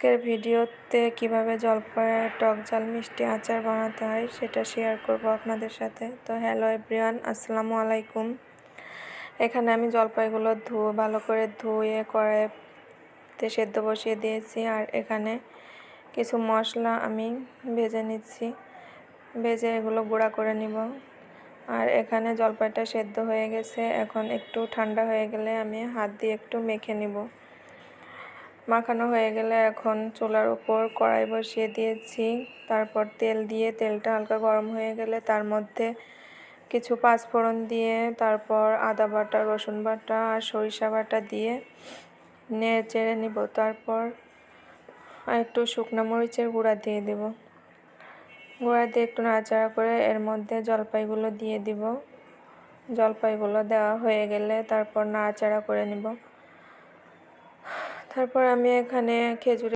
আজকের ভিডিওতে কিভাবে জলপাইয়ের টক ঝাল মিষ্টি আচার বানাতে হয় সেটা শেয়ার করব আপনাদের সাথে। তো হ্যালো এভরিওয়ান, আসসালামু আলাইকুম। এখানে আমি জলপাইগুলো ভালো করে ধুয়ে কড়াইতে সেদ্ধ বসিয়ে দিয়েছি। আর এখানে কিছু মশলা আমি ভেজে নিচ্ছি, ভেজে এগুলো গুঁড়া করে নিব। আর এখানে জলপাইটা সেদ্ধ হয়ে গেছে, এখন একটু ঠান্ডা হয়ে গেলে আমি হাত দিয়ে একটু মেখে নিব। মাখানো হয়ে গেলে এখন চুলার উপর কড়াই বসিয়ে দিয়েছি। তারপর তেল দিয়ে তেলটা হালকা গরম হয়ে গেলে তার মধ্যে কিছু পাঁচফোড়ন দিয়ে, তারপর আদা বাটা, রসুন বাটা আর সরিষা বাটা দিয়ে নেড়ে চেড়ে নিব। তারপর একটু শুকনো মরিচের গুঁড়া দিয়ে দেব। গুঁড়া দিয়ে একটু নাড়াচাড়া করে এর মধ্যে জলপাইগুলো দিয়ে দিব। জলপাইগুলো দেওয়া হয়ে গেলে তারপর নাড়াচাড়া করে নিব। তারপর আমি এখানে খেজুরের